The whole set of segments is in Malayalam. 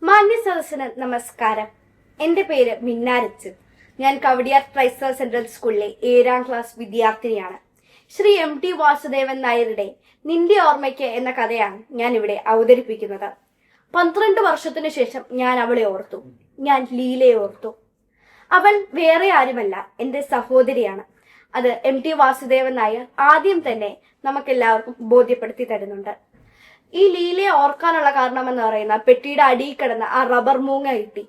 മാന്യ സദസ്സിന് നമസ്കാരം. എന്റെ പേര് മിന്നാരച്ച്. ഞാൻ കവടിയാർ ക്രൈസ്തവ സെൻട്രൽ സ്കൂളിലെ 7ാം ക്ലാസ് വിദ്യാർത്ഥിനിയാണ്. ശ്രീ MT വാസുദേവൻ നായരുടെ നിന്റെ ഓർമ്മയ്ക്ക് എന്ന കഥയാണ് ഞാൻ ഇവിടെ അവതരിപ്പിക്കുന്നത്. 12 വർഷത്തിനു ശേഷം ഞാൻ അവളെ ഓർത്തു. ഞാൻ ലീലയെ ഓർത്തു. അവൾ വേറെ ആരുമല്ല, എന്റെ സഹോദരിയാണ്. അത് MT വാസുദേവൻ നായർ ആദ്യം തന്നെ നമുക്കെല്ലാവർക്കും ബോധ്യപ്പെടുത്തി തരുന്നുണ്ട്. ഈ ലീലയെ ഓർക്കാനുള്ള കാരണം എന്ന് പറയുന്ന പെട്ടിയുടെ അടിയിൽ കിടന്ന ആ റബ്ബർ മൂങ്ങ കിട്ടി.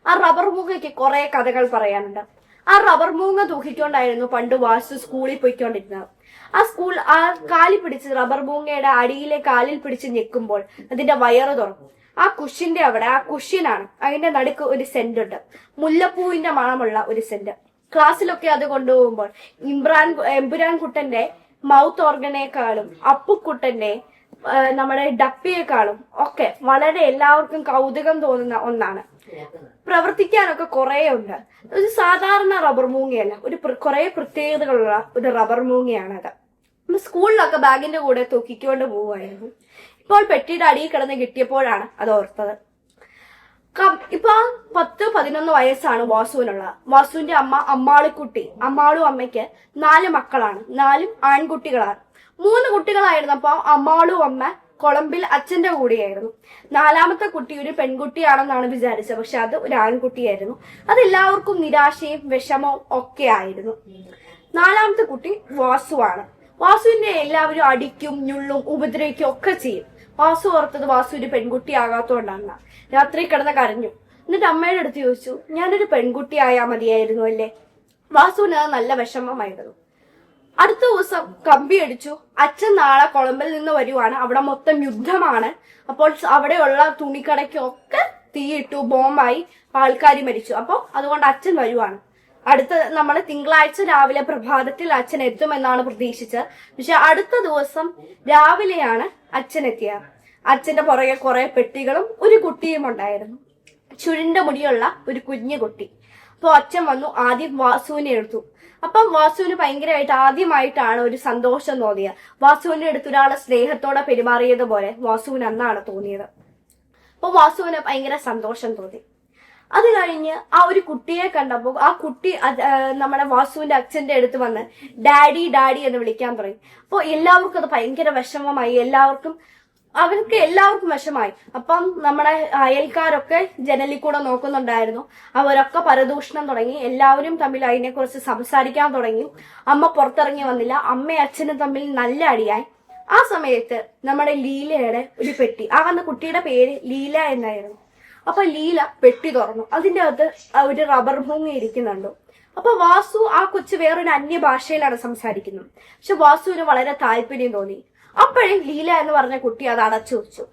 ആ റബ്ബർ മൂങ്ങയ്ക്ക് കുറെ കഥകൾ പറയാനുണ്ട്. ആ റബ്ബർ മൂങ്ങ തൂക്കിക്കൊണ്ടായിരുന്നു പണ്ട് വാസു സ്കൂളിൽ പോയിക്കൊണ്ടിരുന്നത്. ആ കാലിൽ പിടിച്ച് റബ്ബർ മൂങ്ങയുടെ അടിയിലെ കാലിൽ പിടിച്ച് ഞെക്കുമ്പോൾ അതിന്റെ വയറ് തുറക്കും. ആ കുഷിന്റെ അവിടെ ആ കുഷ്യനാണ്. അതിന്റെ നടുക്ക് ഒരു സെന്റ് ഉണ്ട്, മുല്ലപ്പൂവിന്റെ മണമുള്ള ഒരു സെന്റ്. ക്ലാസ്സിലൊക്കെ അത് കൊണ്ടുപോകുമ്പോൾ എമ്പുരാൻ കുട്ടന്റെ മൗത്ത് ഓർഗനേക്കാളും അപ്പുക്കുട്ടന്റെ നമ്മുടെ ഡപ്പിയെക്കാളും ഒക്കെ വളരെ എല്ലാവർക്കും കൗതുകം തോന്നുന്ന ഒന്നാണ്. പ്രവർത്തിക്കാനൊക്കെ കുറെ ഉണ്ട്. ഒരു സാധാരണ റബ്ബർ മൂങ്ങയല്ല, കുറെ പ്രത്യേകതകളുള്ള ഒരു റബ്ബർ മൂങ്ങയാണത്. സ്കൂളിലൊക്കെ ബാഗിന്റെ കൂടെ തൂക്കിക്കൊണ്ട് പോവുമായിരുന്നു. ഇപ്പോൾ പെട്ടിയുടെ അടിയിൽ കിടന്ന് കിട്ടിയപ്പോഴാണ് അത് ഓർത്തത്. ഇപ്പൊ 10-11 വയസ്സാണ് വാസുവിനുള്ളത്. വാസുവിന്റെ അമ്മ അമ്മാളിക്കുട്ടി. അമ്മാളും അമ്മയ്ക്ക് 4 മക്കളാണ്. 4ഉം ആൺകുട്ടികളാണ്. 3 കുട്ടികളായിരുന്നപ്പോ അമ്മാളും അമ്മ കൊളംബിൽ അച്ഛന്റെ കൂടെയായിരുന്നു. 4ാമത്തെ കുട്ടി ഒരു പെൺകുട്ടിയാണെന്നാണ് വിചാരിച്ചത്. പക്ഷെ അത് ഒരു ആൺകുട്ടിയായിരുന്നു. അതെല്ലാവർക്കും നിരാശയും വിഷമവും ഒക്കെ ആയിരുന്നു. 4ാമത്തെ കുട്ടി വാസുവാണ്. വാസുവിന്റെ എല്ലാവരും അടിക്കും, ഞുള്ളും, ഉപദ്രവിക്കും ഒക്കെ ചെയ്യും. വാസു ഓർത്തത് വാസു ഒരു പെൺകുട്ടി ആകാത്തോണ്ടാണ്. രാത്രി കിടന്ന് കരഞ്ഞു. എന്നിട്ട് അമ്മയുടെ അടുത്ത് ചോദിച്ചു, ഞാനൊരു പെൺകുട്ടി ആയാ മതിയായിരുന്നു അല്ലേ. വാസുവിന് അത് നല്ല വിഷമമായിരുന്നു. അടുത്ത ദിവസം കമ്പി അടിച്ചു. അച്ഛൻ നാളെ കൊളംബിൽ നിന്ന് വരുവാണ്. അവിടെ മൊത്തം യുദ്ധമാണ്. അപ്പോൾ അവിടെയുള്ള തുണിക്കടയ്ക്കൊക്കെ തീയിട്ടു, ബോംബായി, ആൾക്കാർ മരിച്ചു. അപ്പൊ അതുകൊണ്ട് അച്ഛൻ വരുവാണ്. നമ്മള് തിങ്കളാഴ്ച രാവിലെ പ്രഭാതത്തിൽ അച്ഛൻ എത്തുമെന്നാണ് പ്രതീക്ഷിച്ചത്. പക്ഷെ അടുത്ത ദിവസം രാവിലെയാണ് അച്ഛൻ എത്തിയത്. അച്ഛന്റെ പുറകെ കുറെ പെട്ടികളും ഒരു കുട്ടിയും ഉണ്ടായിരുന്നു. ചുരുണ്ട മുടിയുള്ള ഒരു കുഞ്ഞു കുട്ടി. അപ്പൊ അച്ഛൻ വന്നു. ആദ്യം വാസുവിനെ എടുത്തു. അപ്പം വാസുവിന് ഭയങ്കരമായിട്ട് ആദ്യമായിട്ടാണ് ഒരു സന്തോഷം തോന്നിയത്. വാസുവിന്റെ അടുത്ത് ഒരാളെ സ്നേഹത്തോടെ പെരുമാറിയതുപോലെ വാസുവിന് അന്നാണ് തോന്നിയത്. അപ്പൊ വാസുവിന് ഭയങ്കര സന്തോഷം തോന്നി. അത് കഴിഞ്ഞ് ആ ഒരു കുട്ടിയെ കണ്ടപ്പോൾ ആ കുട്ടി നമ്മുടെ വാസുവിന്റെ അച്ഛന്റെ അടുത്ത് വന്ന് ഡാഡി ഡാഡി എന്ന് വിളിക്കാൻ തുടങ്ങി. അപ്പോൾ എല്ലാവർക്കും അത് ഭയങ്കര വിഷമമായി. അവർക്ക് എല്ലാവർക്കും വിഷമായി. അപ്പം നമ്മുടെ അയൽക്കാരൊക്കെ ജനലിൽ കൂടെ നോക്കുന്നുണ്ടായിരുന്നു. അവരൊക്കെ പരദൂഷണം തുടങ്ങി. എല്ലാവരും തമ്മിൽ അതിനെക്കുറിച്ച് സംസാരിക്കാൻ തുടങ്ങി. അമ്മ പുറത്തിറങ്ങി വന്നില്ല. അമ്മയും അച്ഛനും തമ്മിൽ നല്ല അടിയായി. ആ സമയത്ത് നമ്മുടെ ലീലയുടെ ഒരു പെട്ടി, കുട്ടിയുടെ പേര് ലീല എന്നായിരുന്നു. അപ്പൊ ലീല പെട്ടി തുറന്നു. അതിന്റെ അകത്ത് ഒരു റബ്ബർ മൂങ്ങ ഇരിക്കുന്നുണ്ടോ. അപ്പൊ വാസു ആ കൊച്ചു വേറൊരു അന്യഭാഷയിലാണ് സംസാരിക്കുന്നത്. പക്ഷെ വാസുവിന് വളരെ താല്പര്യം തോന്നി. അപ്പോഴേ ലീല എന്ന് പറഞ്ഞ കുട്ടി അത് അടച്ചു വെച്ചു.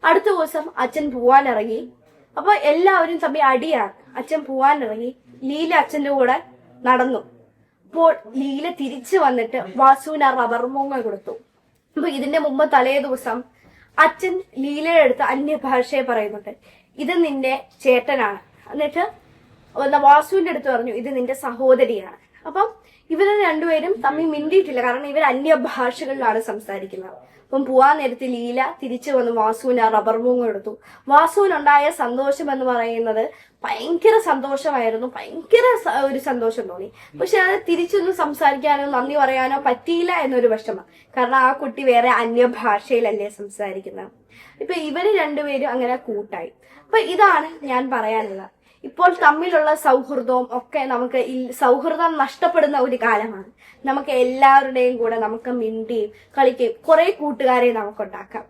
അടുത്ത ദിവസം അച്ഛൻ പോവാനിറങ്ങി. അപ്പൊ എല്ലാവരും തമ്മിൽ അടിയാണ്. അച്ഛൻ പോവാനിറങ്ങി. ലീല അച്ഛന്റെ കൂടെ നടന്നു. അപ്പോൾ ലീല തിരിച്ചു വന്നിട്ട് വാസുവിന് ആ റബ്ബർ മൂങ്ങ കൊടുത്തു. അപ്പൊ ഇതിന്റെ മുമ്പ് തലേ ദിവസം അച്ഛൻ ലീലയുടെ അടുത്ത് അന്യഭാഷയെ പറയുന്നുണ്ട്, ഇത് നിന്റെ ചേട്ടനാണ്. എന്നിട്ട് വാസുവിന്റെ അടുത്ത് പറഞ്ഞു, ഇത് നിന്റെ സഹോദരിയാണ്. അപ്പം ഇവര് രണ്ടുപേരും തമ്മിൽ മിണ്ടിയിട്ടില്ല. കാരണം ഇവർ അന്യഭാഷകളിലാണ് സംസാരിക്കുന്നത്. അപ്പം പോവാൻ നേരത്തെ ലീല തിരിച്ചു വന്ന് വാസുവിന് ആ റബ്ബർ മൂങ്ങ എടുത്തു. വാസുവിനുണ്ടായ സന്തോഷം എന്ന് പറയുന്നത് ഭയങ്കര സന്തോഷമായിരുന്നു. ഭയങ്കര ഒരു സന്തോഷം തോന്നി. പക്ഷെ അത് തിരിച്ചൊന്നും സംസാരിക്കാനോ നന്ദി പറയാനോ പറ്റിയില്ല എന്നൊരു വിഷമം. കാരണം ആ കുട്ടി വേറെ അന്യഭാഷയിലല്ലേ സംസാരിക്കുന്നത്. ഇപ്പൊ ഇവര് രണ്ടുപേരും അങ്ങനെ കൂട്ടായി. അപ്പൊ ഇതാണ് ഞാൻ പറയാനുള്ളത്. ഇപ്പോൾ തമ്മിലുള്ള സൗഹൃദവും ഒക്കെ സൗഹൃദം നഷ്ടപ്പെടുന്ന ഒരു കാലമാണ്. നമുക്ക് എല്ലാവരുടെയും കൂടെ നമുക്ക് മിണ്ടിയും കളിക്കുകയും കുറെ കൂട്ടുകാരെ നമുക്കുണ്ടാക്കാം.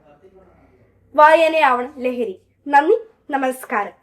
വായനയാവണം ലഹരി. നന്ദി, നമസ്കാരം.